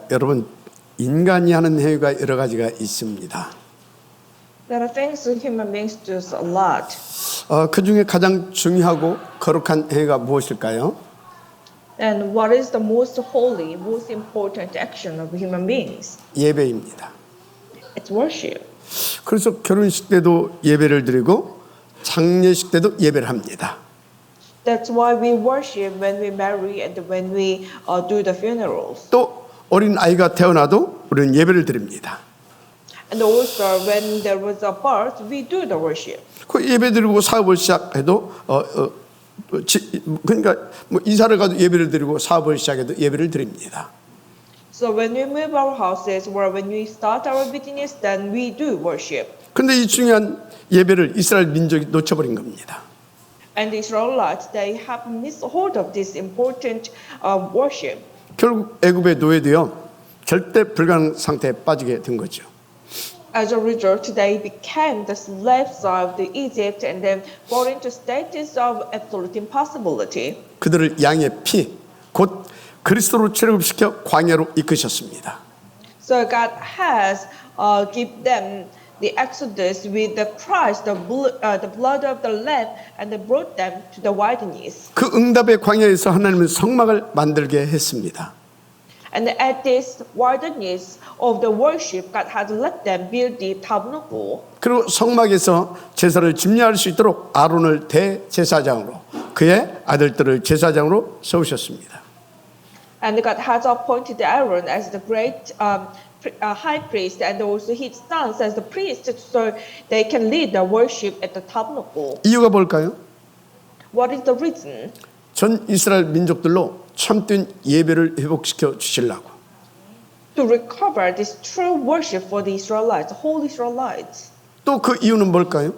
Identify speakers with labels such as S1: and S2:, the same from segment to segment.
S1: 여러분, 인간이 하는 행위가 여러 가지가 있습니다.
S2: There are things that human beings do a lot.
S1: 그 중에 가장 중요하고 거룩한 행위가 무엇일까요?
S2: And what is the most holy, most important action of human beings?
S1: 예배입니다.
S2: It's worship.
S1: 그래서 결혼식 때도 예배를 드리고 장례식 때도 예배를 합니다.
S2: That's why we worship when we marry and when we do the funerals.
S1: 또 어린 아이가 태어나도 우리는 예배를 드립니다.
S2: And also when there was a birth, we do the worship.
S1: 그 예배 드리고 사업을 시작해도 그러니까 뭐 이사를 가도 예배를 드리고 사업을 시작해도 예배를 드립니다.
S2: So when we move our houses or when we start our business, then we do worship.
S1: 그런데 이 중요한 예배를 이스라엘 민족이 놓쳐버린 겁니다.
S2: And the Israelites, they have missed hold of this important worship.
S1: 결국 애굽에 노예되어 절대 불가능 상태에 빠지게 된 거죠.
S2: As a result, they became the slaves of the Egypt and then got into status of absolute impossibility.
S1: 그들을 양의 피, 곧 그리스도로 출애굽시켜 광야로 이끄셨습니다.
S2: So God has given them the exodus with the Christ, the blood of the Lamb, and they brought them to the wilderness.
S1: 그 응답의 광야에서 하나님은 성막을 만들게 했습니다.
S2: And at this wilderness of the worship, God had let them build the tabernacle.
S1: 그리고 성막에서 제사를 집례할 수 있도록 아론을 대제사장으로 그의 아들들을 제사장으로 세우셨습니다.
S2: And God has appointed Aaron as the great high priest and also his sons as the priests so they can lead the worship at the tabernacle.
S1: 이유가 뭘까요?
S2: What is the reason?
S1: 전 이스라엘 민족들로 참된 예배를 회복시켜 주시려고.
S2: To recover this true worship for the Israelites, whole Israelites.
S1: 또 그 이유는 뭘까요?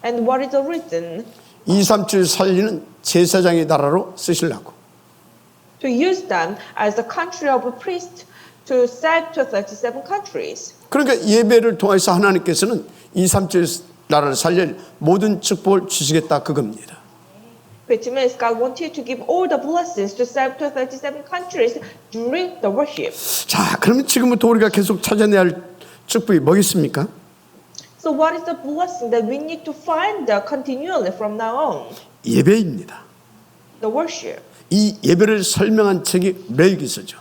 S2: And what is the reason?
S1: 237 살리는 제사장의 나라로 쓰시려고.
S2: To use them as the country of a priest to save to 37 countries.
S1: 그러니까 예배를 통해서 하나님께서는 237 나라를 살릴 모든 축복을 주시겠다 그겁니다.
S2: Which means God wanted to give all the blessings to save to 37 countries during the worship.
S1: 자, 그러면 지금부터 우리가 계속 찾아내야 할 축복이 뭐겠습니까?
S2: So what is the blessing that we need to find continually from now on?
S1: 예배입니다.
S2: The worship.
S1: 이 예배를 설명한 책이 레위기서죠.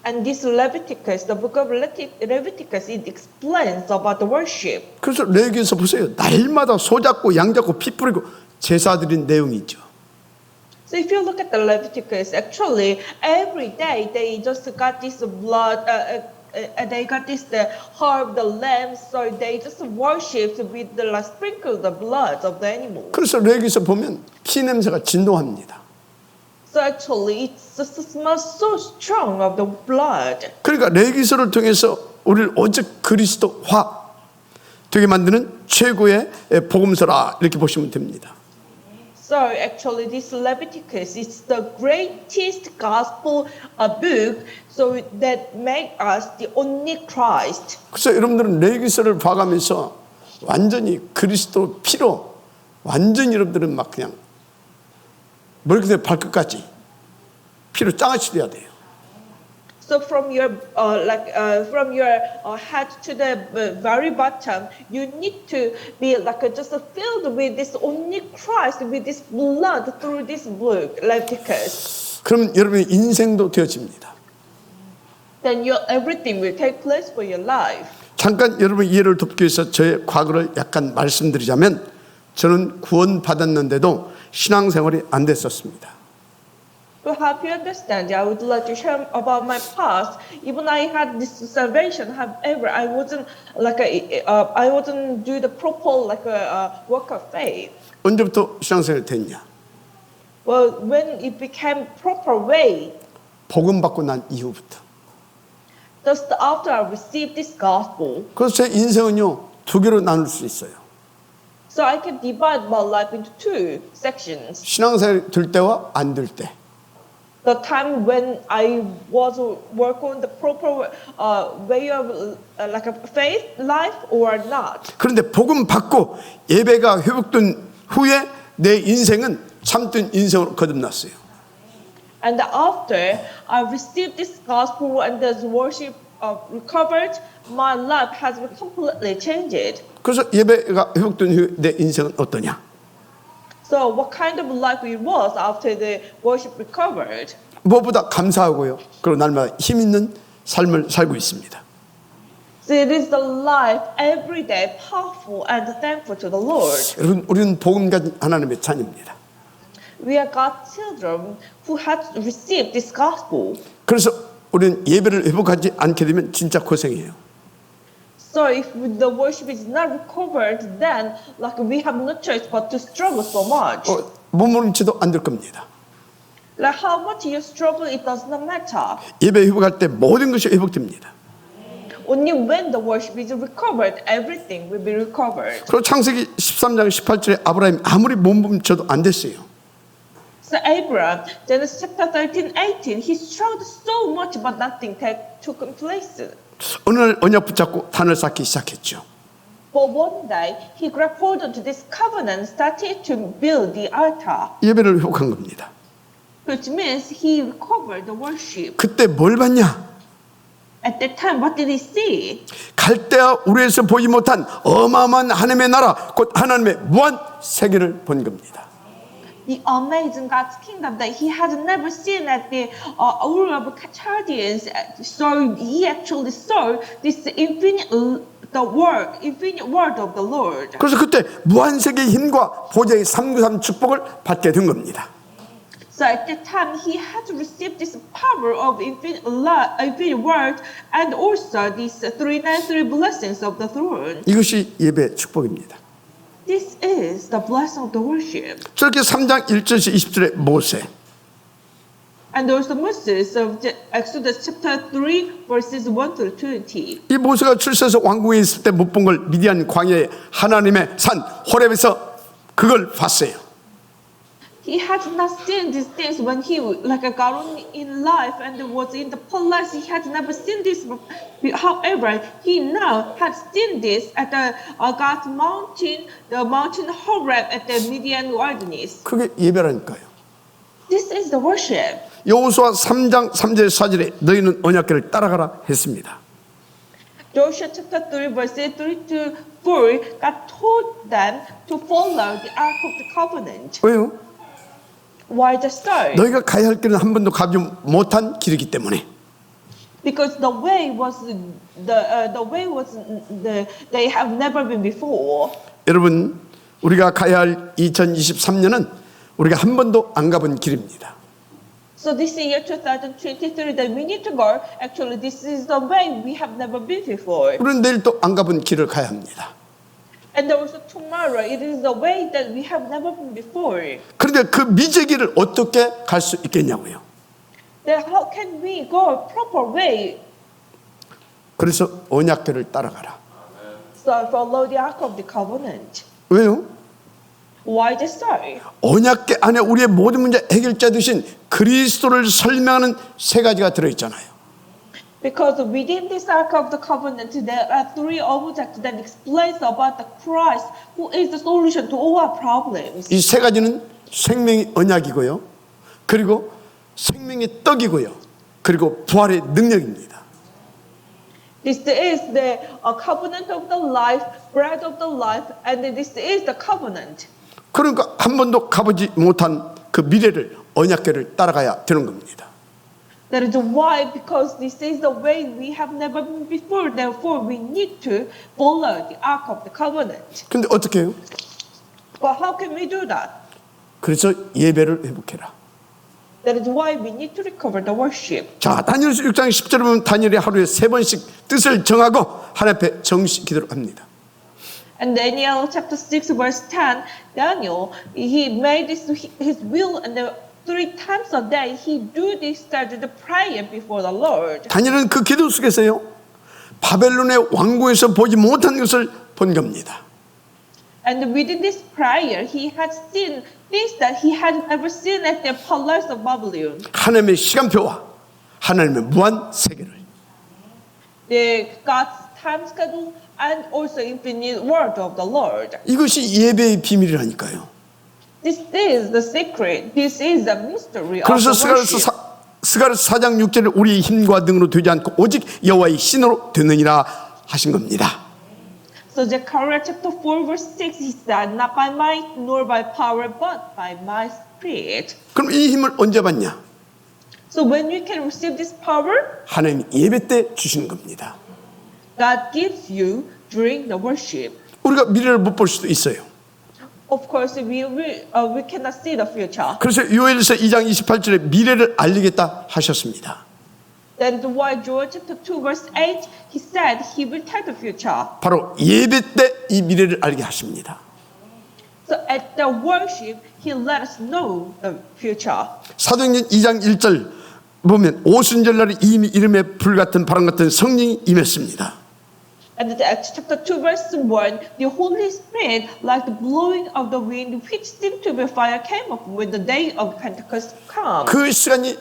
S2: And this Leviticus, the book of Leviticus, it explains about the worship.
S1: 그래서 레위기서 보세요. 날마다 소 잡고 양 잡고 피 뿌리고 제사 드린 내용이 있죠.
S2: So if you look at the Leviticus, actually every day they just got this blood, they got this the herb, the lamb, so they just worshipped with the sprinkle the blood of the animal.
S1: 그래서 레위기서 보면 피 냄새가 진동합니다.
S2: So actually it just smells so strong of the blood.
S1: 그러니까 레위기서를 통해서 우리를 오직 그리스도화 되게 만드는 최고의 복음서라 이렇게 보시면 됩니다.
S2: So actually this Leviticus is the greatest gospel book so that make us the only Christ.
S1: 그래서 여러분들은 레위기서를 봐가면서 완전히 그리스도 피로 완전히 여러분들은 막 그냥 머리부터 발끝까지 피로 장아찌 돼야 돼요.
S2: So from your head to the very bottom, you need to be just filled with this only Christ, with this blood through this book, Leviticus.
S1: 그럼 여러분의 인생도 되어집니다.
S2: Then everything will take place for your life.
S1: 잠깐 여러분 이해를 돕기 위해서 저의 과거를 약간 말씀드리자면 저는 구원 받았는데도 신앙생활이 안 됐었습니다.
S2: To help you understand, I would like to share about my past. Even I had this salvation, however, I wasn't I wasn't do the proper work of faith.
S1: 언제부터 신앙생활이 됐냐?
S2: Well, when it became proper way,
S1: 복음 받고 난 이후부터.
S2: just after I received this gospel,
S1: 그래서 제 인생은요 두 개로 나눌 수 있어요.
S2: so I can divide my life into two sections.
S1: 신앙생활이 될 때와 안 될 때.
S2: The time when I was work on the proper way of a faith life or not.
S1: 그런데 복음 받고 예배가 회복된 후에 내 인생은 참된 인생으로 거듭났어요.
S2: And after I received this gospel and this worship recovered, my life has been completely changed.
S1: 그래서 예배가 회복된 후에 내 인생은 어떠냐?
S2: So what kind of life it was after the worship recovered?
S1: 무엇보다 감사하고요. 그리고 날마다 힘 있는 삶을 살고 있습니다.
S2: So it is the life every day powerful and thankful to the Lord.
S1: 여러분, 우리는 복음 가진 하나님의 자녀입니다.
S2: We are God's children who have received this gospel.
S1: 그래서 우리는 예배를 회복하지 않게 되면 진짜 고생이에요.
S2: So if the worship is not recovered, then like we have no choice but to struggle so much.
S1: 몸부림치도 안 될 겁니다.
S2: Like how much you struggle, it does not matter.
S1: 예배 회복할 때 모든 것이 회복됩니다.
S2: Only when the worship is recovered, everything will be recovered.
S1: 그리고 창세기 13장 18절에 아브라함이 아무리 몸부림쳐도 안 됐어요.
S2: So Abraham, Genesis chapter 13, 18, he struggled so much, but nothing took place.
S1: 어느 날 언약 붙잡고 단을 쌓기 시작했죠.
S2: But one day, he grabbed hold onto this covenant, started to build the altar,
S1: 예배를 회복한 겁니다.
S2: which means he recovered the worship.
S1: 그때 뭘 봤냐?
S2: At that time, what did he see?
S1: 갈대아 우르에서 보지 못한 어마어마한 하나님의 나라, 곧 하나님의 무한 세계를 본 겁니다.
S2: The amazing God's kingdom that he had never seen at the Ur of Chaldeans. So he actually saw this infinite word of the Lord.
S1: 그래서 그때 무한 세계의 힘과 보좌의 393 축복을 받게 된 겁니다.
S2: So at that time, he had received this power of infinite word and also these 393 blessings of the throne.
S1: 이것이 예배 축복입니다.
S2: This is the blessing of the worship.
S1: 저렇게 3장 1절에서 20절에 모세,
S2: And also Moses of Exodus chapter 3 verses 1 through 20.
S1: 이 모세가 출세해서 왕궁에 있을 때 못 본 걸 미디안 광야의 하나님의 산 호렙에서 그걸 봤어요.
S2: He had not seen these things when he got on in life and was in the palace. He had never seen this. However, he now had seen this at the God's mountain, the mountain Horeb at the Midian wilderness.
S1: 그게 예배라니까요.
S2: This is the worship.
S1: 여호수아 3장 3절 4절에 너희는 언약궤를 따라가라 했습니다.
S2: Joshua chapter 3 verses 3 to 4, God told them to follow the Ark of the Covenant.
S1: 왜요?
S2: Why the so?
S1: 너희가 가야 할 길은 한 번도 가지 못한 길이기 때문에.
S2: Because the way was they have never been before.
S1: 여러분, 우리가 가야 할 2023년은 우리가 한 번도 안 가본 길입니다.
S2: So this year 2023 that we need to go, actually this is the way we have never been before.
S1: 우리는 내일 또 안 가본 길을 가야 합니다.
S2: And also tomorrow, it is the way that we have never been before.
S1: 그런데 그 미제 길을 어떻게 갈 수 있겠냐고요.
S2: Then how can we go proper way?
S1: 그래서 언약궤를 따라가라.
S2: So follow the Ark of the Covenant.
S1: 왜요?
S2: Why the so?
S1: 언약궤 안에 우리의 모든 문제 해결자 되신 그리스도를 설명하는 세 가지가 들어있잖아요.
S2: Because within this Ark of the Covenant, there are three objects that explains about the Christ, who is the solution to all our problems.
S1: 이 세 가지는 생명의 언약이고요. 그리고 생명의 떡이고요. 그리고 부활의 능력입니다.
S2: This is the covenant of the life, bread of the life, and this is the covenant.
S1: 그러니까 한 번도 가보지 못한 그 미래를 언약궤를 따라가야 되는 겁니다.
S2: That is why, because this is the way we have never been before, therefore we need to follow the Ark of the Covenant.
S1: 근데 어떻게 해요?
S2: But how can we do that?
S1: 그래서 예배를 회복해라.
S2: That is why we need to recover the worship.
S1: 자, 다니엘서 6장 10절에 보면 다니엘이 하루에 3번씩 뜻을 정하고 하나님 앞에 정식 기도를 합니다.
S2: And Daniel chapter 6 verse 10, Daniel, he made this his will, and 3 times a day he do this started the prayer before the Lord.
S1: 다니엘은 그 기도 속에서요, 바벨론의 왕궁에서 보지 못한 것을 본 겁니다.
S2: And within this prayer, he had seen things that he had never seen at the palace of Babylon.
S1: 하나님의 시간표와 하나님의 무한 세계를.
S2: The God's time schedule and also infinite word of the Lord.
S1: 이것이 예배의 비밀이라니까요.
S2: This is the secret. This is the mystery of
S1: 그래서
S2: the worship.
S1: 스가랴서 4장 6절에 우리의 힘과 능으로 되지 않고 오직 여호와의 신으로 되느니라 하신 겁니다.
S2: So Zechariah chapter 4 verse 6 he said, not by might nor by power but by my spirit.
S1: 그럼 이 힘을 언제 받냐?
S2: So when you can receive this power,
S1: 하나님 예배 때 주시는 겁니다.
S2: God gives you during the worship.
S1: 우리가 미래를 못 볼 수도 있어요.
S2: Of course, we cannot see the future.
S1: 그래서 요엘서 2장 28절에 미래를 알리겠다 하셨습니다.
S2: That's why Joel chapter 2 verse 8 he said he will tell the future.
S1: 바로 예배 때 이 미래를 알게 하십니다.
S2: So at the worship, he let us know the future.
S1: 사도행전 2장 1절 보면 오순절날에 이미 이름에 불같은 바람 같은 성령이 임했습니다.
S2: And in Acts chapter 2 verse 1, the Holy Spirit, like the blowing of the wind, which seemed to be fire, came up when the day of Pentecost came.
S1: 그 시간이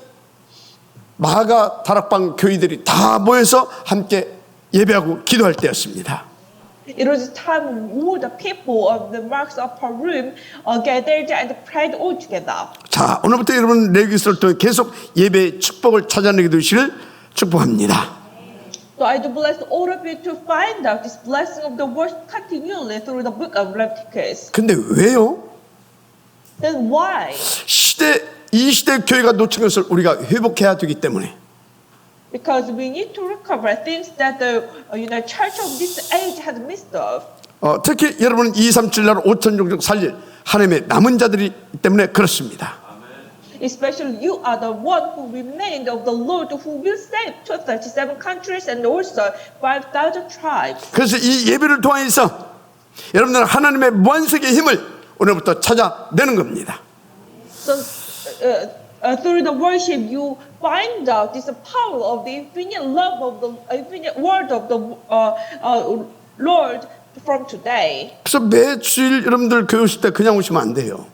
S1: 마가 다락방 교회들이 다 모여서 함께 예배하고 기도할 때였습니다.
S2: It was a time when all the people of the Mark's upper room gathered and prayed all together.
S1: 자, 오늘부터 여러분 레위기서를 통해 계속 예배의 축복을 찾아내게 되시를 축복합니다.
S2: So I do bless all of you to find out this blessing of the worship continually through the book of Leviticus.
S1: 근데 왜요?
S2: Then why?
S1: 이 시대 교회가 놓친 것을 우리가 회복해야 되기 때문에.
S2: Because we need to recover things that the church of this age had missed of.
S1: 특히 여러분은 237나라 5천 종족 살릴 하나님의 남은 자들이 때문에 그렇습니다.
S2: Especially you are the one who remained of the Lord who will save 237 countries and also 5,000 tribes.
S1: 그래서 이 예배를 통해서 여러분들은 하나님의 무한색의 힘을 오늘부터 찾아내는 겁니다.
S2: So through the worship you find out this power of the infinite love of the infinite word of the Lord from today.
S1: 그래서 매 주일 여러분들 교회 오실 때 그냥 오시면 안 돼요.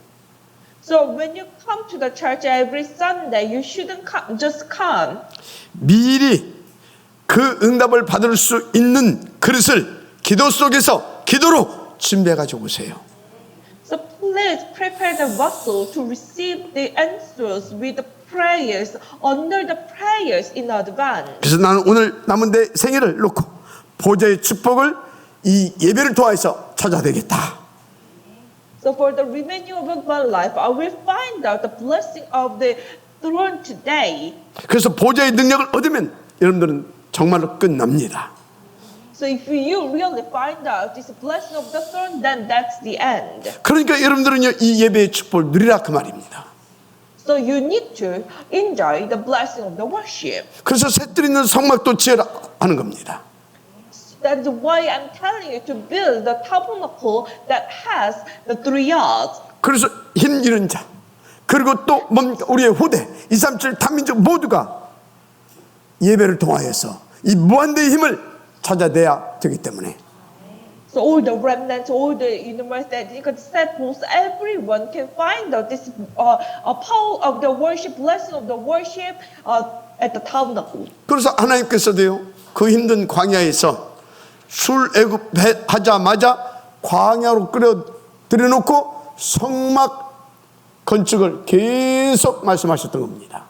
S2: So when you come to the church every Sunday, you shouldn't just come.
S1: 미리 그 응답을 받을 수 있는 그릇을 기도 속에서 기도로 준비해 가지고 오세요.
S2: So please prepare the vessel to receive the answers with the prayers under the prayers in advance.
S1: 그래서 나는 오늘 남은 내 생일을 놓고 보좌의 축복을 이 예배를 통해서 찾아내겠다.
S2: So for the remaining of my life, I will find out the blessing of the throne today.
S1: 그래서 보좌의 능력을 얻으면 여러분들은 정말로 끝납니다.
S2: So if you really find out this blessing of the throne, then that's the end.
S1: 그러니까 여러분들은요 이 예배의 축복을 누리라 그 말입니다.
S2: So you need to enjoy the blessing of the worship.
S1: 그래서 셋들 있는 성막도 지으라 하는 겁니다.
S2: That's why I'm telling you to build the tabernacle that has the 3 yards.
S1: 그래서 힘 잃은 자 그리고 또 우리의 후대 237 탄민족 모두가 예배를 통하여서 이 무한대의 힘을 찾아내야 되기 때문에
S2: So all the remnants, all the university disciples, everyone can find out this power of the worship, blessing of the worship at the tabernacle.
S1: 그래서 하나님께서도요 그 힘든 광야에서 출애굽하자마자 광야로 끌어들여놓고 성막 건축을 계속 말씀하셨던 겁니다.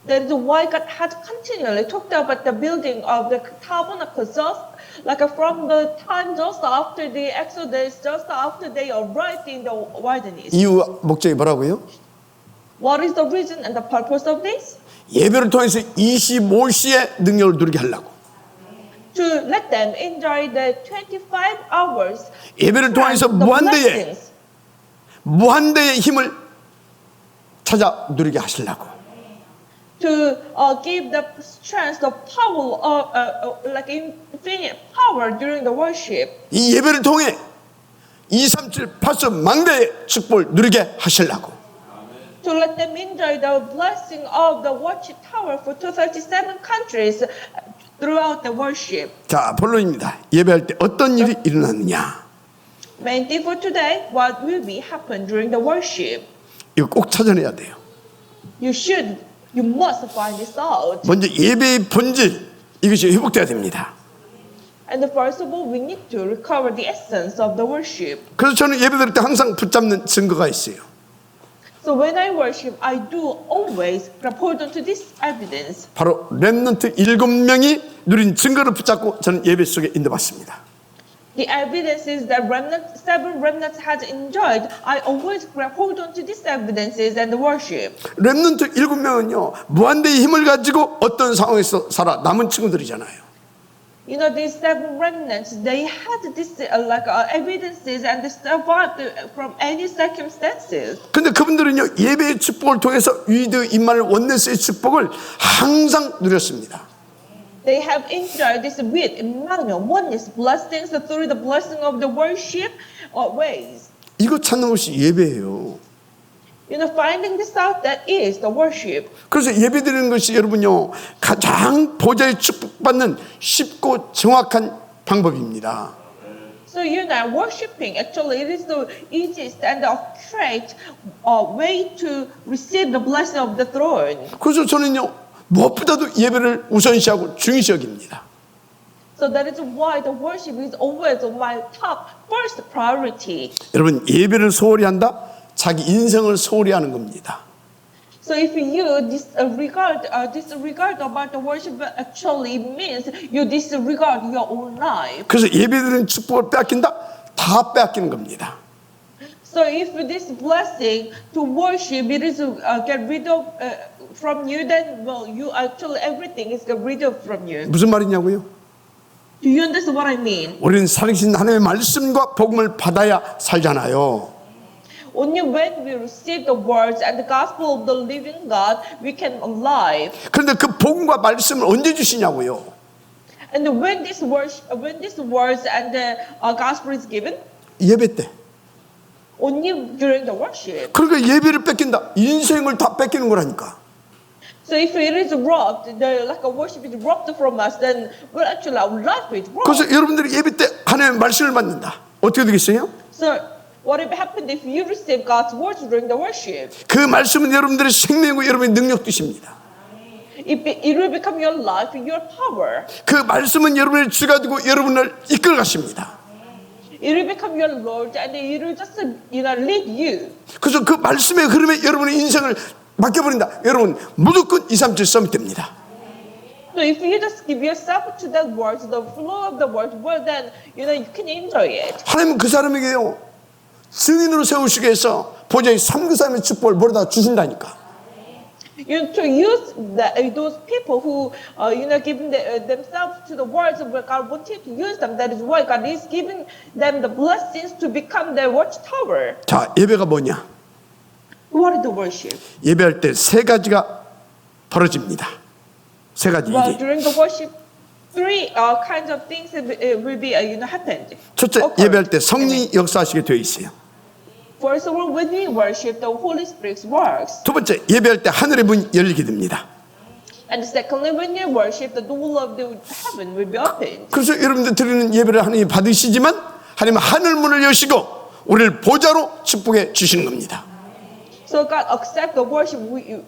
S2: That is why God had continually talked about the building of the tabernacle, just like from the time just after the Exodus, just after they arrived in the wilderness.
S1: 이유 목적이 뭐라고요?
S2: What is the reason and the purpose of this?
S1: 예배를 통해서 25시의 능력을 누리게 하려고.
S2: To let them enjoy the 25 hours.
S1: 예배를 통해서 무한대의 힘을 찾아 누리게 하시려고.
S2: To give the strength, the power, like infinite power during the worship.
S1: 이 예배를 통해 237 파수 망대의 축복을 누리게 하시려고.
S2: To let them enjoy the blessing of the watchtower for 237 countries throughout the worship.
S1: 자, 본론입니다. 예배할 때 어떤 일이 일어나느냐?
S2: Main thing for today, what will be happen during the worship?
S1: 이거 꼭 찾아내야 돼요.
S2: You must find this out.
S1: 먼저 예배의 본질 이것이 회복돼야 됩니다.
S2: And first of all, we need to recover the essence of the worship.
S1: 그래서 저는 예배 드릴 때 항상 붙잡는 증거가 있어요.
S2: So when I worship, I do always hold on to this evidence.
S1: 바로 렘넌트 7명이 누린 증거를 붙잡고 저는 예배 속에 인도받습니다.
S2: The evidences that seven remnants had enjoyed, I always hold on to these evidences and worship.
S1: 렘넌트 7명은요 무한대의 힘을 가지고 어떤 상황에서 살아 남은 친구들이잖아요.
S2: You know, these seven remnants, they had this evidences and they survived from any circumstances.
S1: 근데 그분들은요 예배의 축복을 통해서 위드 임마누엘 원네스의 축복을 항상 누렸습니다.
S2: They have enjoyed this with Emmanuel, oneness, blessings through the blessing of the worship ways.
S1: 이거 찾는 것이 예배예요.
S2: You know, finding this out, that is the worship.
S1: 그래서 예배드리는 것이 여러분요 가장 보좌의 축복받는 쉽고 정확한 방법입니다.
S2: So you know, worshiping actually it is the easiest and the straight way to receive the blessing of the throne.
S1: 그래서 저는요 무엇보다도 예배를 우선시하고 중요시 여깁니다.
S2: So that is why the worship is always my top first priority.
S1: 여러분 예배를 소홀히 한다? 자기 인생을 소홀히 하는 겁니다.
S2: So if you disregard about the worship, actually means you disregard your own life.
S1: 그래서 예배드리는 축복을 빼앗긴다? 다 빼앗기는 겁니다.
S2: So if this blessing to worship it is get rid of from you, then well, you actually everything is get rid of from you.
S1: 무슨 말이냐고요?
S2: Do you understand what I mean?
S1: 우리는 살아계신 하나님의 말씀과 복음을 받아야 살잖아요.
S2: Only when we receive the words and the gospel of the living God, we can alive.
S1: 그런데 그 복음과 말씀을 언제 주시냐고요?
S2: And when these words and the gospel is given,
S1: 예배 때.
S2: only during the worship.
S1: 그러니까 예배를 뺏긴다. 인생을 다 뺏기는 거라니까.
S2: So if it is robbed, like a worship is robbed from us, then well, actually our life is robbed.
S1: 그래서 여러분들이 예배 때 하나님의 말씀을 받는다. 어떻게 되겠어요?
S2: So what would happen if you receive God's words during the worship?
S1: 그 말씀은 여러분들의 생명이고 여러분의 능력 되십니다.
S2: It will become your life, your power.
S1: 그 말씀은 여러분의 주가 되고 여러분을 이끌어 가십니다.
S2: It will become your Lord, and it will just lead you.
S1: 그래서 그 말씀의 흐름에 여러분의 인생을 맡겨버린다. 여러분 무조건 237 서밋 됩니다.
S2: So if you just give yourself to that word, the flow of the word, well then you can enjoy it.
S1: 하나님은 그 사람에게요 증인으로 세우시기 위해서 보좌의 삼교사님의 축복을 머리다 주신다니까.
S2: To use those people who giving themselves to the words of God wanted to use them. That is why God is giving them the blessings to become their watchtower.
S1: 자, 예배가 뭐냐?
S2: What is the worship?
S1: 예배할 때 세 가지가 벌어집니다. 세 가지
S2: Well,
S1: 일이.
S2: during the worship, three kinds of things will be happened.
S1: 첫째,
S2: occurred.
S1: 예배할 때 성령이 역사하시게 되어 있어요.
S2: First of all, when we worship, the Holy Spirit works.
S1: 두 번째, 예배할 때 하늘의 문이 열리게 됩니다.
S2: And secondly, when you worship, the door of the heaven will be opened.
S1: 그래서 여러분들 드리는 예배를 하나님이 받으시지만 하나님은 하늘 문을 여시고 우리를 보좌로 축복해 주시는 겁니다.
S2: So God accepts the worship,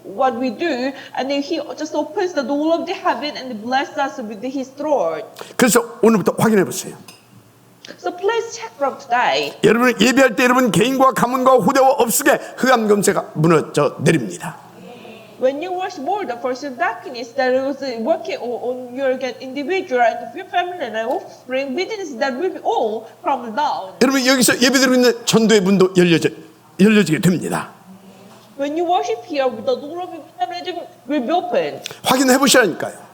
S2: what we do, and then He just opens the door of the heaven and blesses us with His throne.
S1: 그래서 오늘부터 확인해 보세요.
S2: So please check from today.
S1: 여러분 예배할 때 여러분 개인과 가문과 후대와 업속에 흑암 검세가 무너져 내립니다.
S2: When you worship more the force of darkness that was working on your individual and your family and offspring, witness that will be all crumble down.
S1: 여러분 여기서 예배드리고 있는 전도의 문도 열려지게 됩니다.
S2: When you worship here, the door of heaven will be open.
S1: 확인해 보시라니까요.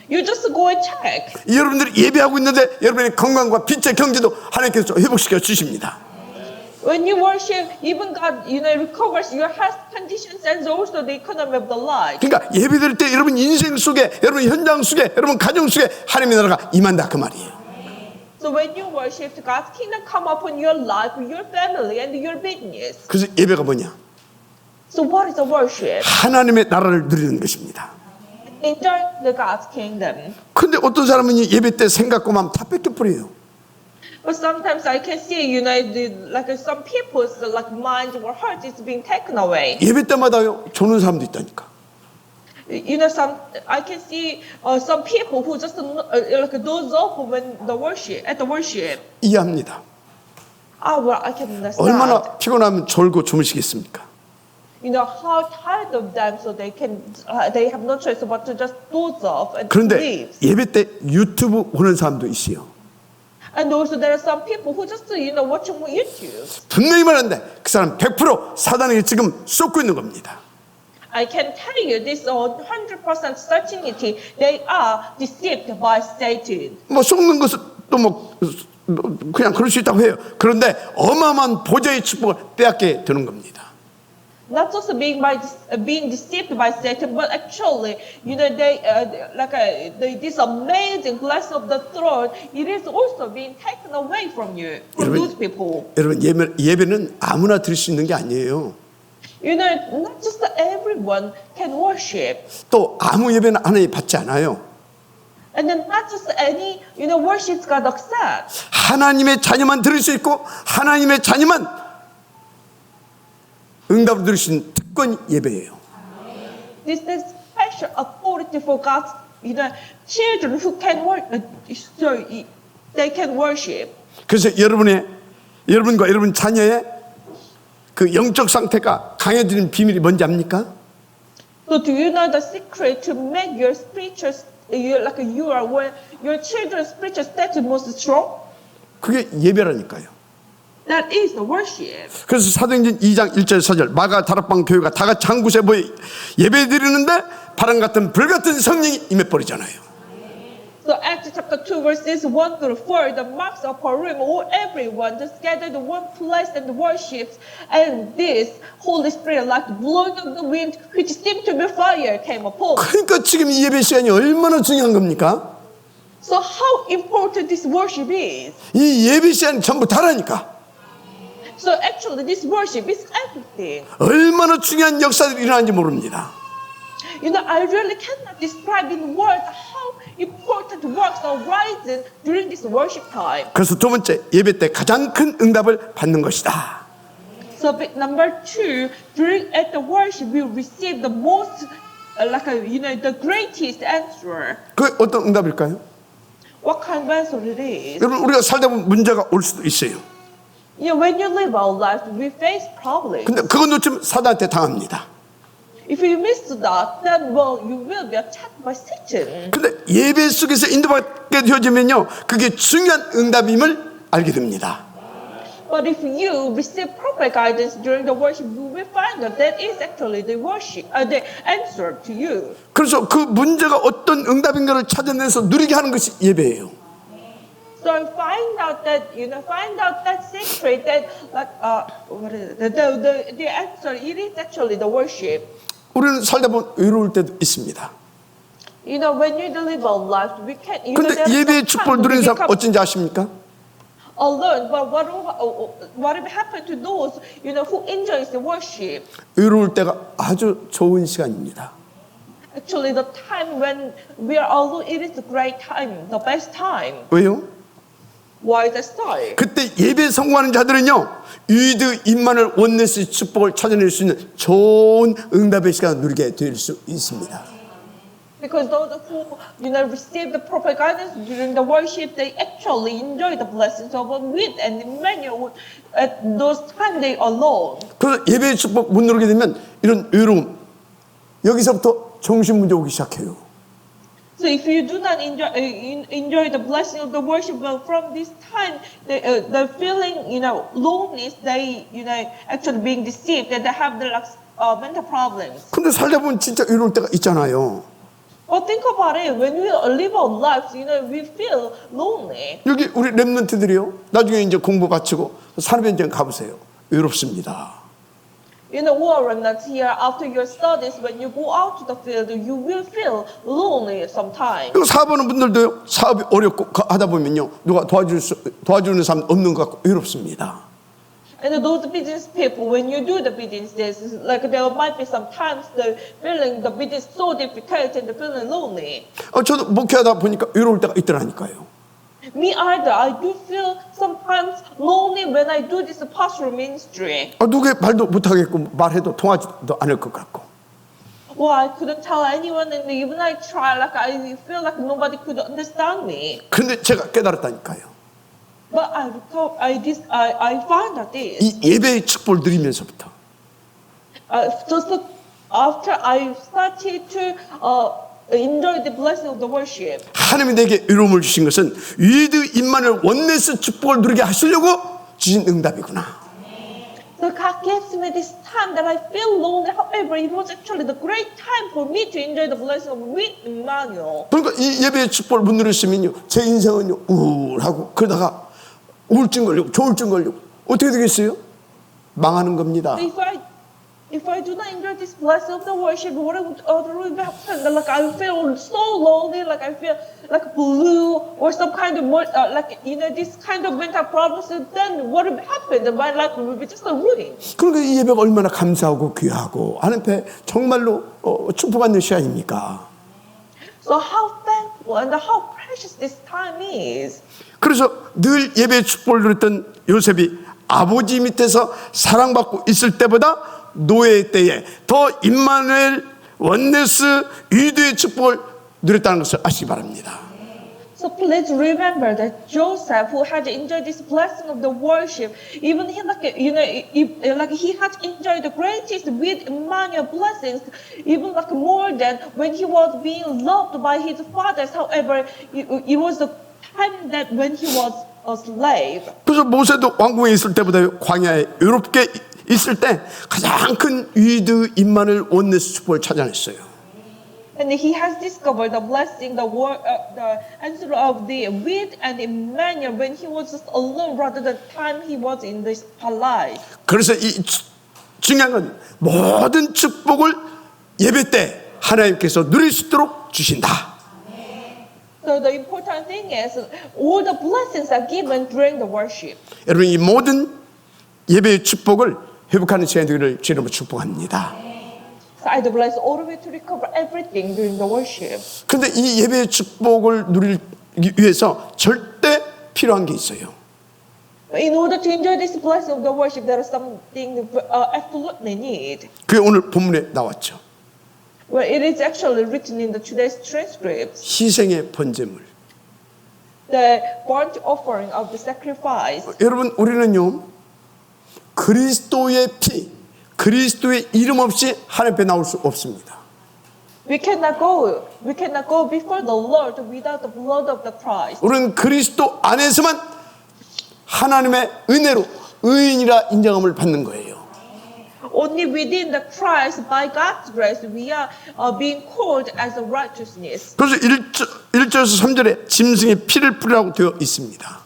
S2: You just go and check.
S1: 여러분들이 예배하고 있는데 여러분의 건강과 빛의 경제도 하나님께서 회복시켜 주십니다.
S2: When you worship, even God, recovers your health conditions and also the economy of the life.
S1: 그러니까 예배드릴 때 여러분 인생 속에, 여러분 현장 속에, 여러분 가정 속에 하나님의 나라가 임한다 그 말이에요.
S2: So when you worship, God's kingdom come upon your life, your family, and your business.
S1: 그래서 예배가 뭐냐?
S2: So what is the worship?
S1: 하나님의 나라를 누리는 것입니다.
S2: Enjoy the God's kingdom.
S1: 근데 어떤 사람은 예배 때 생각과 마음 다 뺏겨버려요.
S2: But sometimes I can see, some people's mind or heart is being taken away.
S1: 예배 때마다요 조는 사람도 있다니까.
S2: I can see some people who just doze off when at the worship.
S1: 이해합니다.
S2: Well, I can understand.
S1: 얼마나 피곤하면 졸고 주무시겠습니까?
S2: how tired of them, so they have no choice but to just doze off and
S1: 그런데
S2: sleep.
S1: 예배 때 유튜브 보는 사람도 있어요.
S2: And also there are some people who just watching YouTube.
S1: 분명히 말하는데 그 사람 100% 사단에게 지금 쏟고 있는 겁니다.
S2: I can tell you this 100% certainty. They are deceived by Satan.
S1: 뭐 쏟는 것은 또 뭐 그냥 그럴 수 있다고 해요. 그런데 어마어마한 보좌의 축복을 빼앗게 되는 겁니다.
S2: Not just being deceived by Satan, but actually, this amazing blessing of the throne, it is also being taken away from you, from those people.
S1: 여러분 예배는 아무나 드릴 수 있는 게 아니에요.
S2: Not just everyone can worship.
S1: 또 아무 예배는 하나님 받지 않아요.
S2: And then not just any, worship God accepts.
S1: 하나님의 자녀만 들을 수 있고 하나님의 자녀만 응답을 들을 수 있는 특권 예배예요.
S2: This is special authority for God's, children who can they can worship.
S1: 그래서 여러분과 여러분 자녀의 그 영적 상태가 강해지는 비밀이 뭔지 압니까?
S2: So do you know the secret to make your spiritual, when your children's spiritual state is most strong?
S1: 그게 예배라니까요.
S2: That is the worship.
S1: 그래서 사도행전 2장 1절 4절 마가 다락방 교회가 다 같이 한 곳에 모여 예배 드리는데 바람 같은 불 같은 성령이 임해버리잖아요.
S2: So Acts chapter 2 verses 1 through 4, the marks of a room, all everyone just gathered in one place and worships, and this Holy Spirit, like the blowing of the wind, which seemed to be fire, came upon.
S1: 그러니까 지금 이 예배 시간이 얼마나 중요한 겁니까?
S2: So how important this worship is.
S1: 이 예배 시간이 전부 다라니까.
S2: So actually this worship is everything.
S1: 얼마나 중요한 역사들이 일어나는지 모릅니다.
S2: I really cannot describe in words how important works are rising during this worship time.
S1: 그래서 두 번째 예배 때 가장 큰 응답을 받는 것이다.
S2: So number 2, at the worship we receive the most, the greatest answer.
S1: 그 어떤 응답일까요?
S2: What kind of answer it is?
S1: 여러분 우리가 살다 보면 문제가 올 수도 있어요.
S2: When you live our life, we face problems.
S1: 근데 그거 놓치면 사단한테 당합니다.
S2: If you miss that, then you will be attacked by Satan.
S1: 근데 예배 속에서 인도받게 되어지면요, 그게 중요한 응답임을 알게 됩니다.
S2: But if you receive proper guidance during the worship, you will find that is actually the worship, the answer to you.
S1: 그래서 그 문제가 어떤 응답인가를 찾아내서 누리게 하는 것이 예배예요.
S2: So find out that secret that what is it? The answer it is actually the worship.
S1: 우리는 살다 보면 외로울 때도 있습니다.
S2: When you live our life, we can.
S1: 그런데 예배의 축복을 누리는 사람 어쩐지 아십니까?
S2: Alone, but what happened to those who enjoys the worship?
S1: 외로울 때가 아주 좋은 시간입니다.
S2: Actually, the time when we are alone, it is the great time, the best time.
S1: 왜요?
S2: Why the story?
S1: 그때 예배 성공하는 자들은요, 유이드 임마누엘 원네스의 축복을 찾아낼 수 있는 좋은 응답의 시간을 누리게 될 수 있습니다.
S2: Because those who receive the proper guidance during the worship, they actually enjoy the blessings of with and Emmanuel at those times they alone.
S1: 그래서 예배의 축복 못 누리게 되면 이런 외로움, 여기서부터 정신 문제 오기 시작해요.
S2: So if you do not enjoy the blessing of the worship, well, from this time, the feeling, loneliness, they, actually being deceived, that they have the mental problems.
S1: 근데 살다 보면 진짜 외로울 때가 있잖아요.
S2: But think about it. When we live our lives, we feel lonely.
S1: 여기 우리 렘넌트들이요, 나중에 이제 공부 마치고 산업현장 가보세요. 외롭습니다.
S2: Who are remnants here after your studies, when you go out to the field, you will feel lonely sometimes.
S1: 그리고 사업하는 분들도요, 사업이 어렵고 하다 보면요, 누가 도와주는 사람 없는 것 같고 외롭습니다.
S2: And those business people, when you do the business, there might be sometimes the feeling the business so difficult and feeling lonely.
S1: 저도 목회하다 보니까 외로울 때가 있더라니까요.
S2: Me either. I do feel sometimes lonely when I do this pastoral ministry.
S1: 누구의 말도 못하겠고 말해도 통하지도 않을 것 같고.
S2: Well, I couldn't tell anyone, and even I try, I feel like nobody could understand me.
S1: 근데 제가 깨달았다니까요.
S2: But I find out this.
S1: 이 예배의 축복을 누리면서부터
S2: Just after I started to enjoy the blessing of the worship.
S1: 하나님이 내게 의로움을 주신 것은 위드 임마누엘 원네스 축복을 누리게 하시려고 주신 응답이구나.
S2: So God gives me this time that I feel lonely. However, it was actually the great time for me to enjoy the blessing of with Emmanuel.
S1: 그러니까 이 예배의 축복을 못 누렸으면요, 제 인생은요 우울하고 그러다가 우울증 걸리고 조울증 걸리고 어떻게 되겠어요? 망하는 겁니다.
S2: If I do not enjoy this blessing of the worship, what would happen? Like I feel so lonely, like I feel like blue or some kind of like this kind of mental problems. And then what would happen? My life will be just ruined.
S1: 그러니까 이 예배가 얼마나 감사하고 귀하고 하나님 앞에 정말로 축복받는 시간입니까?
S2: So how thankful and how precious this time is.
S1: 그래서 늘 예배의 축복을 누렸던 요셉이 아버지 밑에서 사랑받고 있을 때보다 노예 때에 더 임마누엘 원네스 위드의 축복을 누렸다는 것을 아시기 바랍니다.
S2: So please remember that Joseph, who had enjoyed this blessing of the worship, even he like he had enjoyed the greatest with Emmanuel blessings, even like more than when he was being loved by his fathers. However, it was the time that when he was a slave.
S1: 그래서 모세도 왕궁에 있을 때보다 광야에 외롭게 있을 때 가장 큰 위드 임마누엘 원네스 축복을 찾아냈어요.
S2: And he has discovered the blessing, the answer of the with and Emmanuel when he was just alone rather than time he was in this palace.
S1: 그래서 이 중요한 건 모든 축복을 예배 때 하나님께서 누릴 수 있도록 주신다.
S2: So the important thing is all the blessings are given during the worship.
S1: 여러분 이 모든 예배의 축복을 회복하는 시간이 되기를 주님으로 축복합니다.
S2: So I bless all of you to recover everything during the worship.
S1: 그런데 이 예배의 축복을 누리기 위해서 절대 필요한 게 있어요.
S2: In order to enjoy this blessing of the worship, there is something absolutely need.
S1: 그게 오늘 본문에 나왔죠.
S2: Well, it is actually written in the today's transcripts.
S1: 희생의 번제물.
S2: The burnt offering of the sacrifice.
S1: 여러분 우리는요 그리스도의 피, 그리스도의 이름 없이 하나님 앞에 나올 수 없습니다.
S2: We cannot go before the Lord without the blood of the Christ.
S1: 우리는 그리스도 안에서만 하나님의 은혜로 의인이라 인정함을 받는 거예요.
S2: Only within the Christ, by God's grace, we are being called as a righteousness.
S1: 그래서 1절에서 3절에 짐승의 피를 뿌리라고 되어 있습니다.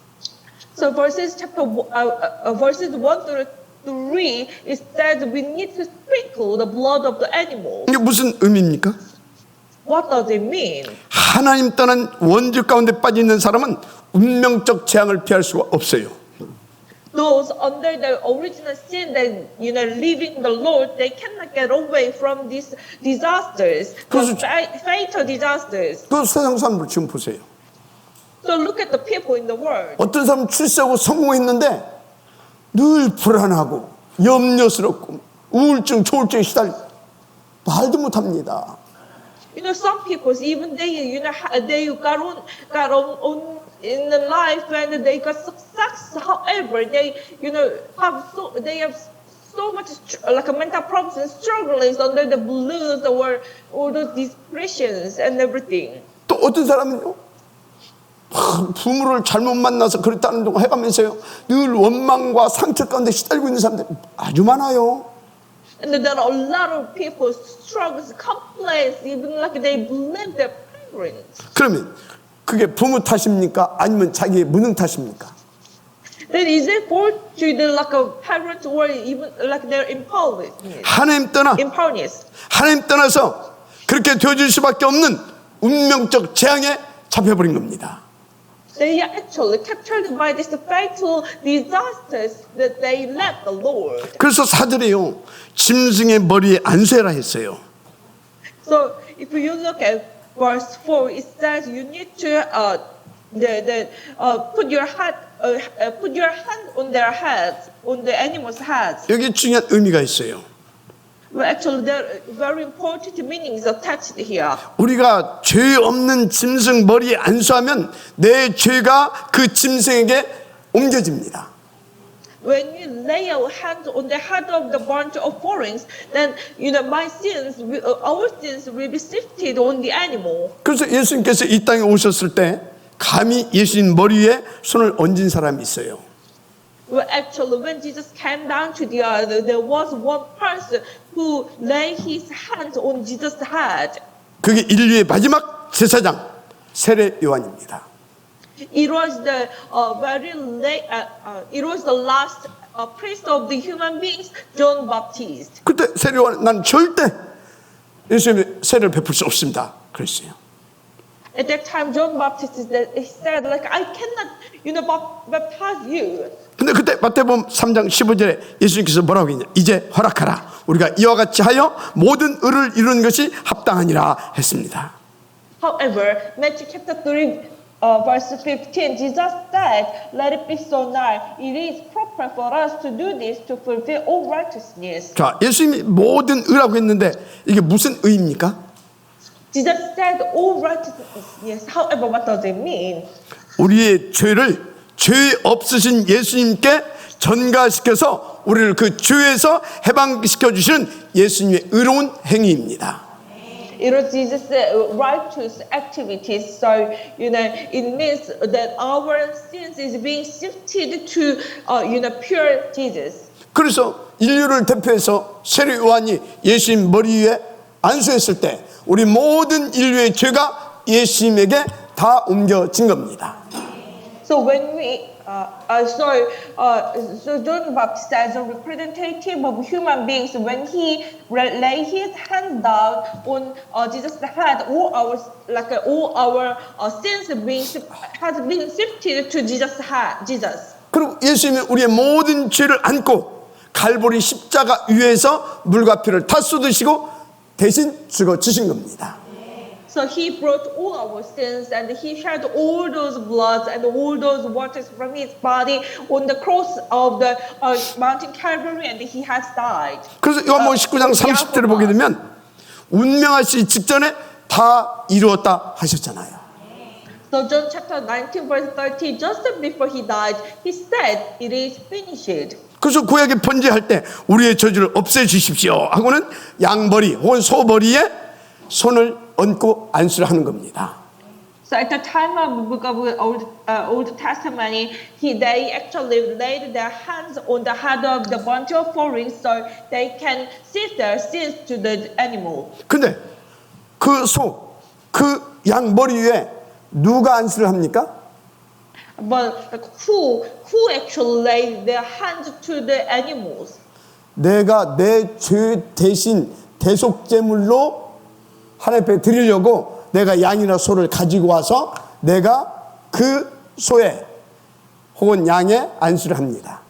S2: So verses 1 through 3, it says we need to sprinkle the blood of the animal.
S1: 이게 무슨 의미입니까?
S2: What does it mean?
S1: 하나님 떠난 원죄 가운데 빠져 있는 사람은 운명적 재앙을 피할 수가 없어요.
S2: Those under the original sin that leaving the Lord, they cannot get away from these disasters,
S1: 그래서-
S2: fatal disasters.
S1: 그 세상 사람들 지금 보세요.
S2: So look at the people in the world.
S1: 어떤 사람은 출세하고 성공했는데 늘 불안하고 염려스럽고 우울증, 조울증에 시달리고 말도 못합니다.
S2: Some people, even they got on in the life and they got success. However, they have so much like a mental problems and struggling under the blues or all those depressions and everything.
S1: 또 어떤 사람은요 부모를 잘못 만나서 그랬다는 둥 해가면서요 늘 원망과 상처 가운데 시달리고 있는 사람들 아주 많아요.
S2: And there are a lot of people struggles, complaints, even like they blame their parents.
S1: 그러면 그게 부모 탓입니까? 아니면 자기의 무능 탓입니까?
S2: Then is it fault to the like a parents or even like their impulse?
S1: 하나님 떠나서 그렇게 되어질 수밖에 없는 운명적 재앙에 잡혀버린 겁니다.
S2: They are actually captured by these fatal disasters that they left the Lord.
S1: 그래서 사절에요 짐승의 머리에 안수해라 했어요.
S2: So if you look at verse 4, it says you need to put your hand on their heads, on the animals' heads.
S1: 여기 중요한 의미가 있어요.
S2: Well, actually, there are very important meanings attached here.
S1: 우리가 죄 없는 짐승 머리에 안수하면 내 죄가 그 짐승에게 옮겨집니다.
S2: when you lay your hands on the head of the burnt offerings, then my sins, our sins will be sifted on the animal.
S1: 그래서 예수님께서 이 땅에 오셨을 때 감히 예수님 머리 위에 손을 얹은 사람이 있어요.
S2: Well, actually, when Jesus came down to the earth, there was one person who laid his hands on Jesus' head.
S1: 그게 인류의 마지막 제사장 세례 요한입니다.
S2: It was the it was the last priest of the human beings, John Baptist.
S1: 그때 세례 요한 난 절대 예수님의 세례를 베풀 수 없습니다. 그랬어요.
S2: At that time, John Baptist said, like, I cannot, baptize you.
S1: 근데 그때 마태복음 3장 15절에 예수님께서 뭐라고 했냐? 이제 허락하라. 우리가 이와 같이 하여 모든 의를 이루는 것이 합당하니라 했습니다.
S2: However, Matthew chapter 3, verse 15, Jesus said, let it be so now. It is proper for us to do this to fulfill all righteousness.
S1: 자, 예수님이 모든 의라고 했는데 이게 무슨 의입니까?
S2: Jesus said all righteousness. Yes. However, what does it mean?
S1: 우리의 죄를 죄 없으신 예수님께 전가시켜서 우리를 그 죄에서 해방시켜 주시는 예수님의 의로운 행위입니다.
S2: It was Jesus' righteous activities. So, it means that our sins is being sifted to, pure Jesus.
S1: 그래서 인류를 대표해서 세례 요한이 예수님 머리 위에 안수했을 때 우리 모든 인류의 죄가 예수님에게 다 옮겨진 겁니다.
S2: So when so John Baptist as a representative of human beings, when he lay his hand down on Jesus' head, all our sins has been sifted to Jesus.
S1: 그리고 예수님이 우리의 모든 죄를 안고 갈보리 십자가 위에서 물과 피를 다 쏟으시고 대신 죽어 주신 겁니다.
S2: So he brought all our sins and he shed all those bloods and all those waters from his body on the cross of the mountain Calvary, and he has died.
S1: 그래서 요한복음 19장 30절을 보게 되면 운명하시기 직전에 다 이루었다 하셨잖아요.
S2: So John chapter 19 verse 30, just before he died, he said, it is finished.
S1: 그래서 구약에 번제할 때 우리의 저주를 없애 주십시오 하고는 양머리 혹은 소머리에 손을 얹고 안수를 하는 겁니다.
S2: So at the time of the book of Old Testament, they actually laid their hands on the head of the burnt offering so they can sift their sins to the animal.
S1: 근데 그 소, 그 양 머리 위에 누가 안수를 합니까?
S2: But who actually laid their hands to the animals?
S1: 내가 내 죄 대신 대속제물로 하나님 앞에 드리려고 내가 양이나 소를 가지고 와서 내가 그 소에 혹은 양에 안수를 합니다.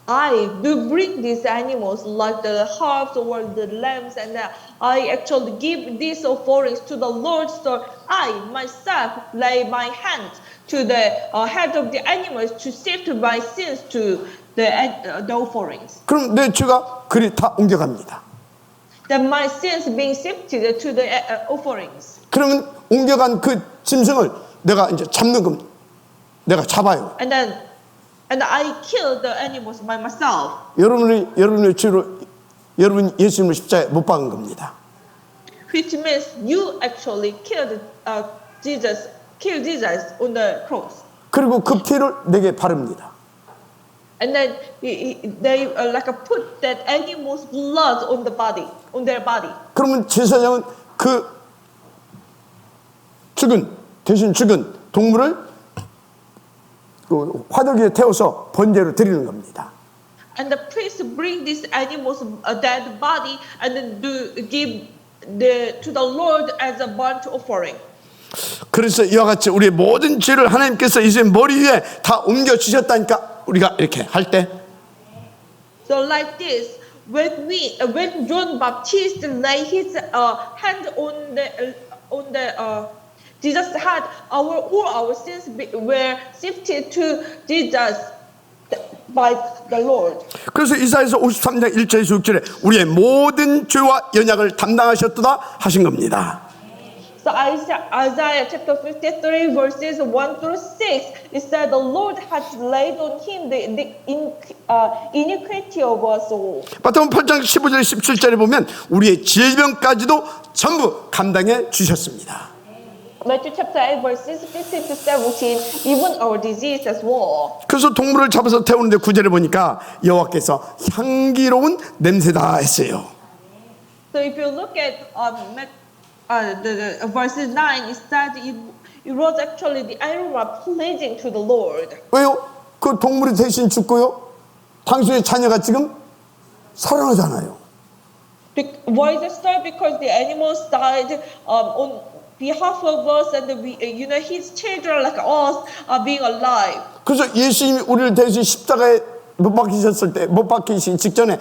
S2: I do bring these animals like the calves or the lambs, and I actually give these offerings to the Lord. So I myself lay my hands to the head of the animals to sift my sins to the offerings.
S1: 그럼 내 죄가 그리 다 옮겨갑니다.
S2: Then my sins being sifted to the offerings.
S1: 그러면 옮겨간 그 짐승을 내가 이제 잡는 겁니다. 내가 잡아요.
S2: And I kill the animals by myself.
S1: 여러분의 죄로 여러분 예수님을 십자가에 못 박은 겁니다.
S2: Which means you actually killed Jesus on the cross.
S1: 그리고 그 피를 내게 바릅니다.
S2: And then they put that animal's blood on their body.
S1: 그러면 제사장은 그 대신 죽은 동물을 그 화덕에 태워서 번제로 드리는 겁니다.
S2: And the priest bring this animal's dead body and then give to the Lord as a burnt offering.
S1: 그래서 이와 같이 우리의 모든 죄를 하나님께서 이제 머리 위에 다 옮겨 주셨다니까 우리가 이렇게 할 때
S2: So like this, when John Baptist lay his hand on the Jesus had all our sins were sifted to Jesus by the Lord.
S1: 그래서 이사야서 53장 1절에서 6절에 우리의 모든 죄와 연약을 담당하셨도다 하신 겁니다.
S2: So Isaiah chapter 53 verses 1 through 6, it said the Lord has laid on him the iniquity of us all.
S1: 마태복음 8장 15절 17절에 보면 우리의 질병까지도 전부 감당해 주셨습니다.
S2: Matthew chapter 8 verses 15 to 17, even our disease as well.
S1: 그래서 동물을 잡아서 태우는데 9절에 보니까 여호와께서 향기로운 냄새다 했어요.
S2: So if you look at the verses 9, it said it was actually the aroma pleasing to the Lord.
S1: 왜요? 그 동물이 대신 죽고요. 당신의 자녀가 지금 살아나잖아요.
S2: Why is it so? Because the animals died on behalf of us, and his children like us are being alive.
S1: 그래서 예수님이 우리를 대신 십자가에 못 박히셨을 때, 못 박히신 직전에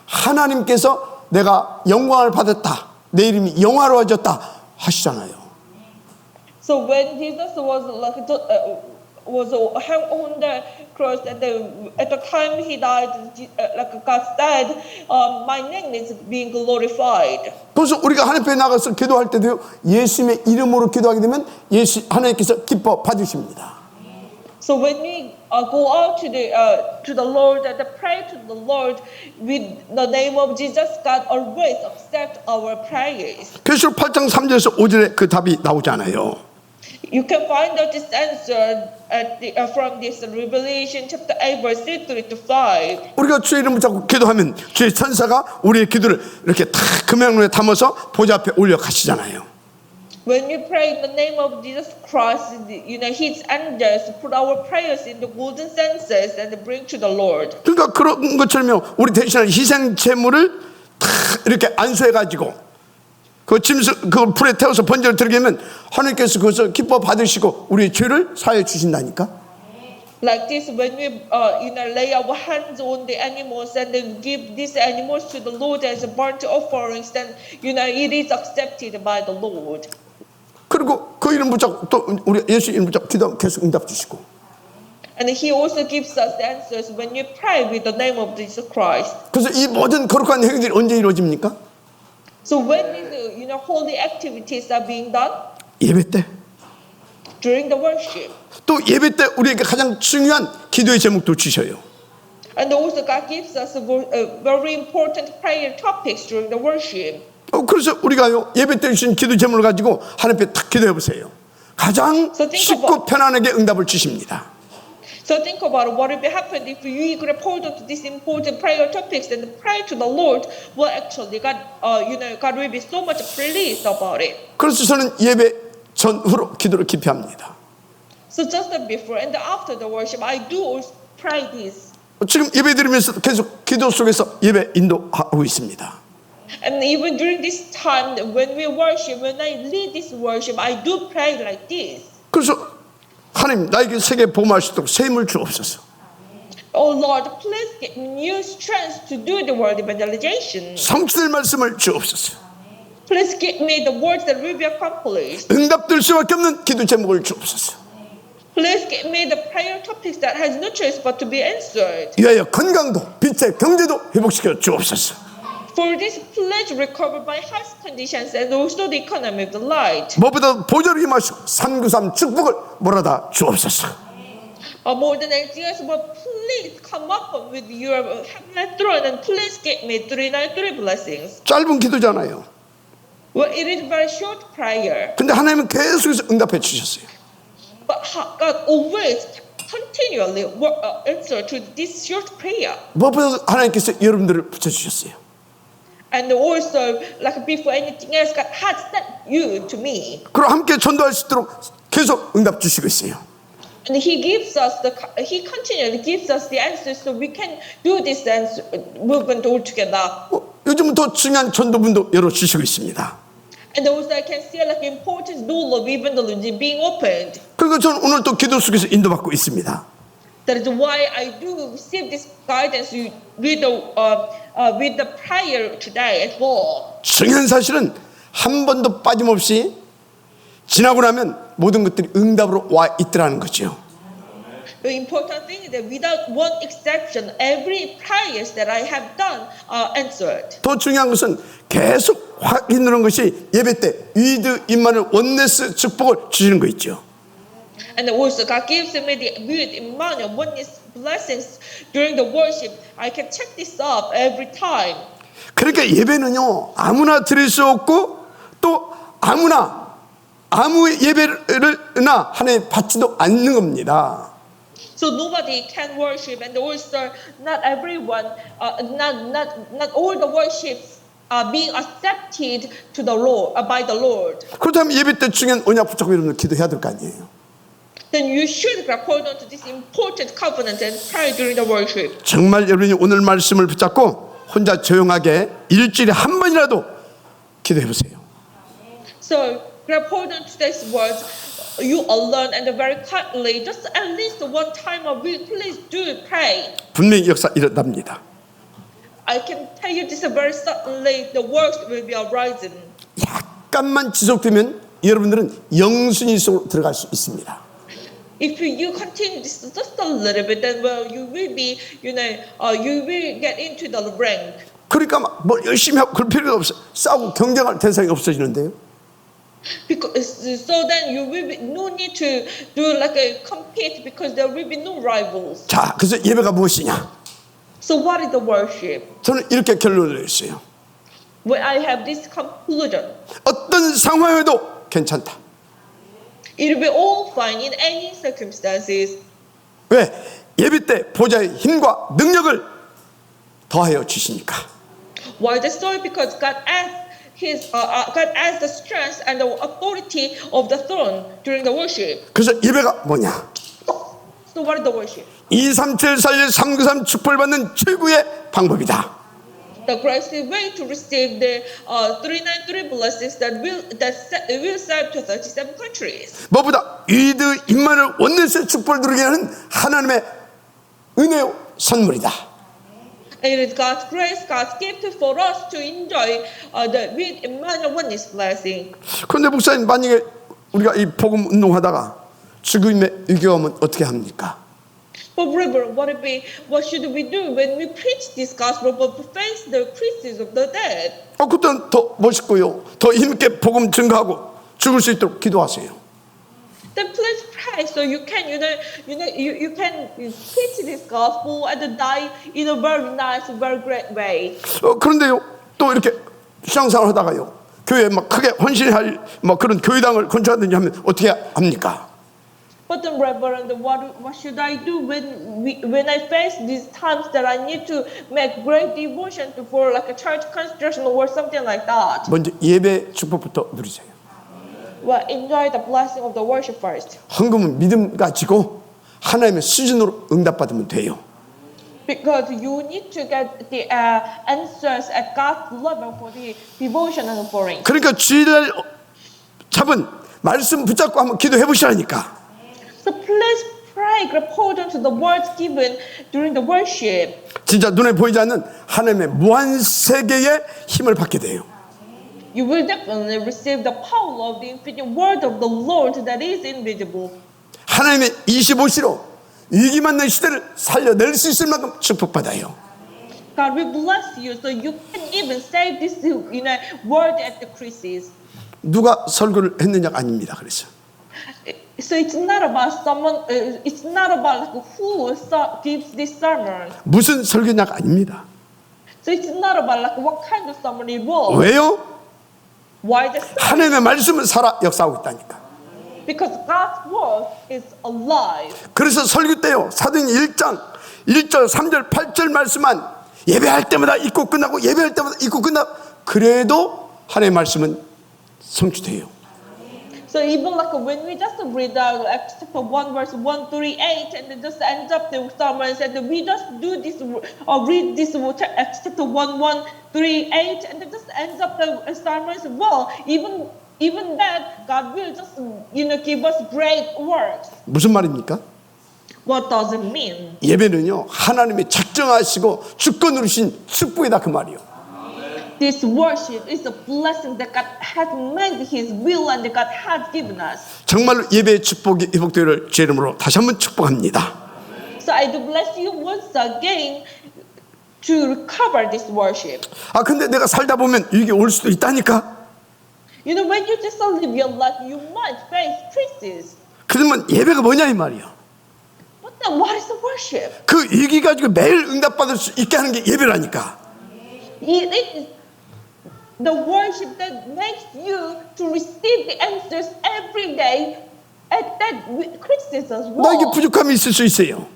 S1: 하나님께서 내가 영광을 받았다, 내 이름이 영화로워졌다 하시잖아요.
S2: So when Jesus was was hung on the cross, and at the time he died, like God said, my name is being glorified.
S1: 그래서 우리가 하나님 앞에 나가서 기도할 때도요, 예수님의 이름으로 기도하게 되면 하나님께서 기뻐 받으십니다.
S2: So when we go out to the Lord and pray to the Lord with the name of Jesus, God always accept our prayers.
S1: 계시록 8장 3절에서 5절에 그 답이 나오잖아요.
S2: You can find out this answer from this Revelation chapter 8 verses 3 to 5.
S1: 우리가 주의 이름을 잡고 기도하면 주의 천사가 우리의 기도를 이렇게 다 금양론에 담아서 보좌 앞에 올려 가시잖아요.
S2: When we pray in the name of Jesus Christ, His angels put our prayers in the golden censers and bring to the Lord.
S1: 그러니까 그런 것처럼 우리 대신한 희생 제물을 다 이렇게 안수해 가지고 그 짐승 그 불에 태워서 번제를 드리면 하나님께서 그것을 기뻐 받으시고 우리의 죄를 사해 주신다니까.
S2: Like this, when we lay our hands on the animals and then give these animals to the Lord as burnt offerings, then it is accepted by the Lord.
S1: 그리고 그 이름 붙잡고 또 우리 예수 이름 붙잡고 기도하면 계속 응답 주시고.
S2: And He also gives us the answers when you pray with the name of Jesus Christ.
S1: 그래서 이 모든 거룩한 행위들이 언제 이루어집니까?
S2: So when these holy activities are being done?
S1: 예배 때.
S2: During the worship.
S1: 또 예배 때 우리에게 가장 중요한 기도의 제목도 주셔요.
S2: And also God gives us very important prayer topics during the worship.
S1: 그래서 우리가요 예배 때 주신 기도 제목을 가지고 하나님 앞에 탁 기도해 보세요. 가장 쉽고 편안하게 응답을 주십니다.
S2: So think about what would happen if you grab hold of these important prayer topics and pray to the Lord. Well, actually, God will be so much pleased about it.
S1: 그래서 저는 예배 전후로 기도를 깊이 합니다.
S2: So just before and after the worship, I do also pray this.
S1: 지금 예배 드리면서 계속 기도 속에서 예배 인도하고 있습니다.
S2: And even during this time, when we worship, when I lead this worship, I do pray like this.
S1: 그래서 하나님 나에게 세계 복음할 수 있도록 새 힘을 주옵소서.
S2: Oh Lord, please give me new strength to do the word evangelization.
S1: 성취될 말씀을 주옵소서.
S2: Please give me the words that will be accomplished.
S1: 응답될 수밖에 없는 기도 제목을 주옵소서.
S2: Please give me the prayer topics that has no choice but to be answered.
S1: 이하여 건강도 빛의 경제도 회복시켜 주옵소서.
S2: For this, please recover my health conditions and also the economy of the light.
S1: 무엇보다 보좌를 임하시고 393 축복을 몰아다 주옵소서.
S2: More than anything else, but please come up with your heavenly throne and please give me 393 blessings.
S1: 짧은 기도잖아요.
S2: Well, it is very short prayer.
S1: 근데 하나님은 계속해서 응답해 주셨어요.
S2: But God always continually answer to this short prayer.
S1: 무엇보다 하나님께서 여러분들을 붙여주셨어요.
S2: And also, like before anything else, God has sent you to me.
S1: 그리고 함께 전도할 수 있도록 계속 응답 주시고 있어요.
S2: And He continually gives us the answers so we can do this movement all together.
S1: 요즘은 더 중요한 전도분도 열어주시고 있습니다.
S2: And also I can see like important door of evangelism being opened.
S1: 그리고 저는 오늘 또 기도 속에서 인도받고 있습니다.
S2: That is why I do receive this guidance with the prayer today as well.
S1: 중요한 사실은 한 번도 빠짐없이 지나고 나면 모든 것들이 응답으로 와 있더라는 거죠.
S2: The important thing is that without one exception, every prayers that I have done are answered.
S1: 더 중요한 것은 계속 확인하는 것이 예배 때 위드 임마누엘 원네스 축복을 주시는 거 있죠.
S2: And also God gives me the with Emmanuel oneness blessings during the worship. I can check this up every time.
S1: 그러니까 예배는요 아무나 드릴 수 없고 또 아무나 아무 예배를나 하나님 받지도 않는 겁니다.
S2: So nobody can worship, and also not everyone, not all the worships are being accepted to the Lord by the Lord.
S1: 그렇다면 예배 때 중요한 언약 붙잡고 여러분들 기도해야 될 거 아니에요.
S2: Then you should hold on to this important covenant and pray during the worship.
S1: 정말 여러분이 오늘 말씀을 붙잡고 혼자 조용하게 일주일에 한 번이라도 기도해 보세요.
S2: So grab hold on to these words, you alone and very quietly, just at least one time a week, please do pray.
S1: 분명히 역사 일어납니다.
S2: I can tell you this very certainly, the works will be arising.
S1: 약간만 지속되면 여러분들은 영순위 속으로 들어갈 수 있습니다.
S2: If you continue this just a little bit, then well, you will be, you will get into the rank.
S1: 그러니까 막 뭐 열심히 하고 그럴 필요가 없어. 싸우고 경쟁할 대상이 없어지는데요.
S2: Because so then you will be no need to do like a compete because there will be no rivals.
S1: 자, 그래서 예배가 무엇이냐?
S2: So what is the worship?
S1: 저는 이렇게 결론을 내렸어요.
S2: When I have this conclusion,
S1: 어떤 상황에도 괜찮다.
S2: it will be all fine in any circumstances.
S1: 왜? 예배 때 보좌의 힘과 능력을 더하여 주시니까.
S2: Why the story? Because God adds the strength and the authority of the throne during the worship.
S1: 그래서 예배가 뭐냐?
S2: So what is the worship?
S1: 23741 393 축복을 받는 최고의 방법이다.
S2: The greatest way to receive the 393 blessings that will serve to 37 countries.
S1: 무엇보다 위드 임마누엘 원네스의 축복을 누리게 하는 하나님의 은혜의 선물이다.
S2: It is God's grace, God's gift for us to enjoy with Emmanuel oneness blessing.
S1: 그런데 목사님 만약에 우리가 이 복음 운동하다가 죽음의 위기오면 어떻게 합니까?
S2: But Reverend, what should we do when we preach this gospel but face the criticism of the dead?
S1: 그때는 더 멋있고요. 더 힘있게 복음 증거하고 죽을 수 있도록 기도하세요.
S2: Then please pray so you can, you can preach this gospel and die in a very nice, very great way.
S1: 그런데요, 또 이렇게 신앙생활 하다가요, 교회에 막 크게 헌신할 뭐 그런 교회당을 건축하든지 하면 어떻게 합니까?
S2: But then, Reverend, what should I do when I face these times that I need to make great devotion for like a church construction or something like that?
S1: 먼저 예배 축복부터 누리세요.
S2: Well, enjoy the blessing of the worship first.
S1: 헌금은 믿음 가지고 하나님의 수준으로 응답받으면 돼요.
S2: Because you need to get the answers at God's level for the devotion and offering.
S1: 그러니까 주일날 잡은 말씀 붙잡고 한번 기도해 보시라니까.
S2: So please pray, grab hold on to the words given during the worship.
S1: 진짜 눈에 보이지 않는 하나님의 무한 세계의 힘을 받게 돼요.
S2: You will definitely receive the power of the infinite word of the Lord that is invisible.
S1: 하나님의 25시로 위기 맞는 시대를 살려낼 수 있을 만큼 축복받아요.
S2: God will bless you so you can even save this world at the crisis.
S1: 누가 설교를 했느냐가 아닙니다. 그래서
S2: So it's not about someone. It's not about like who gives this sermon.
S1: 무슨 설교냐가 아닙니다.
S2: So it's not about like what kind of sermon it was.
S1: 왜요?
S2: Why the sermon?
S1: 하나님의 말씀은 살아 역사하고 있다니까.
S2: Because God's word is alive.
S1: 그래서 설교 때요, 사도행전 1장 1절 3절 8절 말씀만 예배할 때마다 읽고 끝나고 예배할 때마다 읽고 끝나고 그래도 하나님의 말씀은 성취돼요.
S2: So even like when we just read Acts chapter 1 verse 138 and it just ends up the sermons and we just do this or read this Acts chapter 1:138 and it just ends up the sermons well, even that God will just give us great works.
S1: 무슨 말입니까?
S2: What does it mean?
S1: 예배는요, 하나님이 작정하시고 주권 누르신 축복이다 그 말이요.
S2: This worship is a blessing that God has made His will and that God has given us.
S1: 정말로 예배의 축복이 회복되기를 주의 이름으로 다시 한번 축복합니다.
S2: I do bless you once again to recover this worship.
S1: 아, 근데 내가 살다 보면 이게 올 수도 있다니까.
S2: You know, when you just live your life, you might face crises.
S1: 그러면 예배가 뭐냐 이 말이야.
S2: But then what is the worship?
S1: 그 위기 가지고 매일 응답받을 수 있게 하는 게 예배라니까.
S2: It is the worship that makes you to receive the answers every day at that crisis as
S1: 나에게
S2: well.
S1: 부족함이 있을 수 있어요.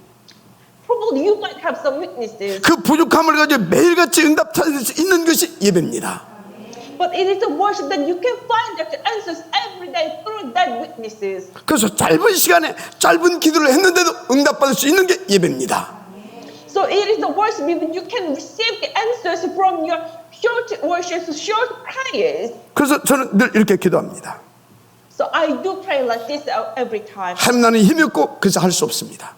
S2: Probably you might have some weaknesses.
S1: 그 부족함을 가지고 매일같이 응답 찾을 수 있는 것이 예배입니다.
S2: But it is the worship that you can find the answers every day through that weaknesses.
S1: 그래서 짧은 시간에 짧은 기도를 했는데도 응답받을 수 있는 게 예배입니다.
S2: So it is the worship even you can receive the answers from your short worships, short prayers.
S1: 그래서 저는 늘 이렇게 기도합니다.
S2: So I do pray like this every time.
S1: 하나님 나는 힘이 없고 그래서 할 수 없습니다.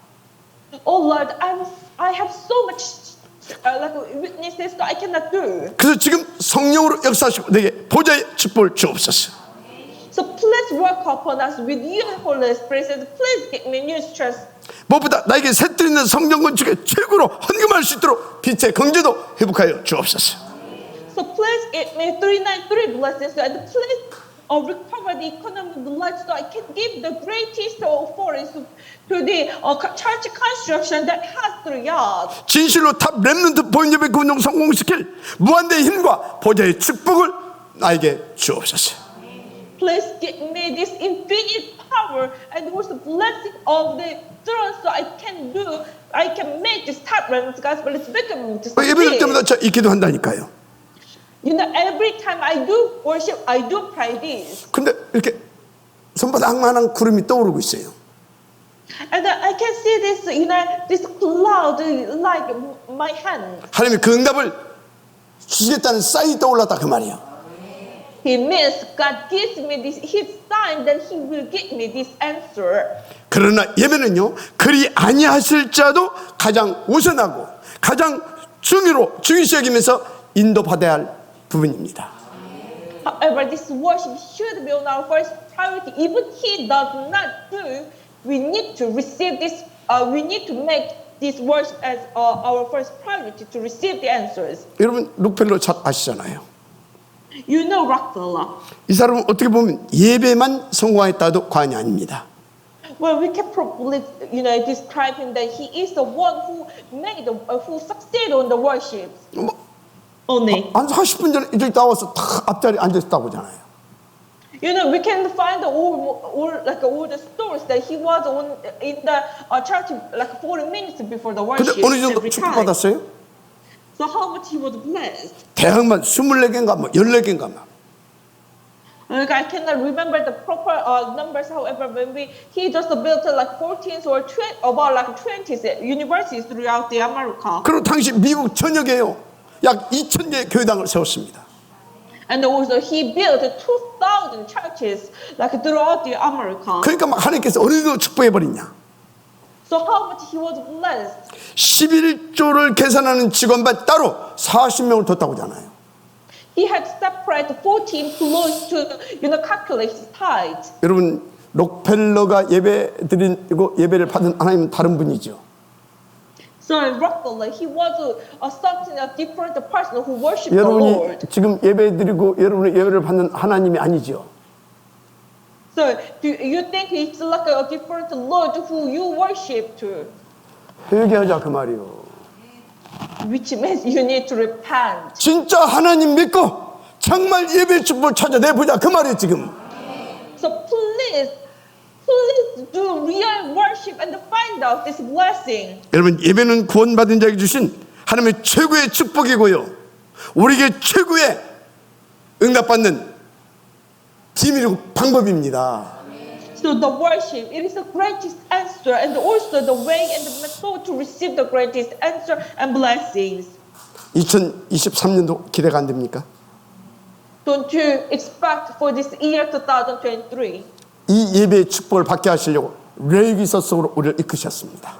S2: Oh Lord, I have so much like weaknesses that I cannot do.
S1: 그래서 지금 성령으로 역사하시고 내게 보좌의 축복을 주옵소서.
S2: So please work upon us with your Holy Spirit and please give me new strength.
S1: 무엇보다 나에게 새뜰 있는 성전 건축에 최고로 헌금할 수 있도록 빛의 경제도 회복하여 주옵소서.
S2: So please give me 393 blessings and please recover the economic life so I can give the greatest offerings to the church construction that has 3 yards.
S1: 진실로 탑 렘넌트 보인예배 운동 성공시킬 무한대의 힘과 보좌의 축복을 나에게 주옵소서.
S2: Please give me this infinite power and also blessing of the throne so I can make this top remnant gospel is becoming to
S1: 예배할
S2: succeed.
S1: 때마다 저 이 기도한다니까요.
S2: You know, every time I do worship, I do pray this.
S1: 근데 이렇게 손바닥만한 구름이 떠오르고 있어요.
S2: And I can see this, you know, this cloud like my hand.
S1: 하나님이 그 응답을 주시겠다는 사인이 떠올랐다 그 말이에요.
S2: He means God gives me this, His sign that He will give me this answer.
S1: 그러나 예배는요, 그리 아니하실자도 가장 우선하고 가장 중요시 여기면서 인도받아야 할 부분입니다.
S2: However, this worship should be on our first priority. Even He does not do, we need to receive this. We need to make this worship as our first priority to receive the answers.
S1: 여러분 록펠러 잘 아시잖아요.
S2: You know Rockefeller.
S1: 이 사람은 어떻게 보면 예배만 성공했다도 과언이 아닙니다.
S2: Well, we can probably, you know, describe him that he is the one who who succeeded on the worship.
S1: 뭐,
S2: Only.
S1: 한 40분 전에 이쪽에 나와서 다 앞자리에 앉아있다고 하잖아요.
S2: You know, we can find all the stories that he was in the church like 40 minutes before the worship.
S1: 근데 어느 정도
S2: every time.
S1: 축복받았어요?
S2: So how much he was blessed?
S1: 대학만 24개인가 뭐 14개인가 막.
S2: Like I cannot remember the proper numbers. However, when he just built like 14 or 20, about like 20 universities throughout the America.
S1: 그리고 당시 미국 전역에요. 약 2,000개의 교회당을 세웠습니다.
S2: And also he built 2,000 churches like throughout the America.
S1: 그러니까 막 하나님께서 어느 정도 축복해 버리냐.
S2: So how much he was blessed?
S1: 11조를 계산하는 직원만 따로 40명을 뒀다고 하잖아요.
S2: He had separated 14 close to, you know, calculate his tithes.
S1: 여러분 록펠러가 예배 드리고 예배를 받은 하나님은 다른 분이죠.
S2: So Rockefeller, he was something a different person who worshipped the
S1: 여러분이
S2: Lord.
S1: 지금 예배 드리고 여러분의 예배를 받는 하나님이 아니죠.
S2: So do you think it's like a different Lord who you worship to?
S1: 회개하자 그 말이요.
S2: Which means you need to repent.
S1: 진짜 하나님 믿고 정말 예배의 축복을 찾아내보자 그 말이에요 지금.
S2: So please do real worship and find out this blessing.
S1: 여러분 예배는 구원받은 자에게 주신 하나님의 최고의 축복이고요. 우리에게 최고의 응답받는 비밀이고 방법입니다.
S2: So the worship, it is the greatest answer and also the way and the method to receive the greatest answer and blessings.
S1: 2023년도 기대가 안 됩니까?
S2: Don't you expect for this year 2023?
S1: 이 예배의 축복을 받게 하시려고 레위기서 속으로 우리를 이끄셨습니다.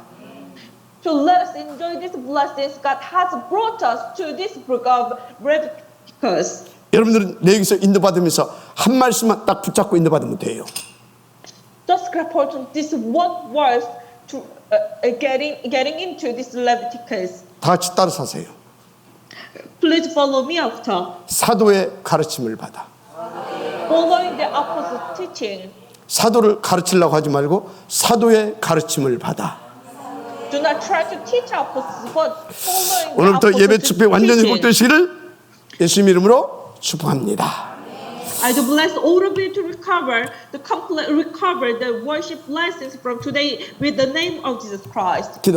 S2: To let us enjoy these blessings, God has brought us to this book of Leviticus.
S1: 여러분들은 레위기서 인도받으면서 한 말씀만 딱 붙잡고 인도받으면 돼요.
S2: Just grab hold of this one verse to getting into this Leviticus.
S1: 다 같이 따라서 하세요.
S2: Please follow me after.
S1: 사도의 가르침을 받아.
S2: Following the apostles' teaching.
S1: 사도를 가르치려고 하지 말고 사도의 가르침을 받아.
S2: Do not try to teach apostles, but following the
S1: 오늘부터 예배
S2: apostles'
S1: 집회 완전히
S2: teaching.
S1: 회복되시기를 예수님 이름으로 축복합니다.
S2: I do bless all of you to recover the worship blessings from today with the name of Jesus Christ.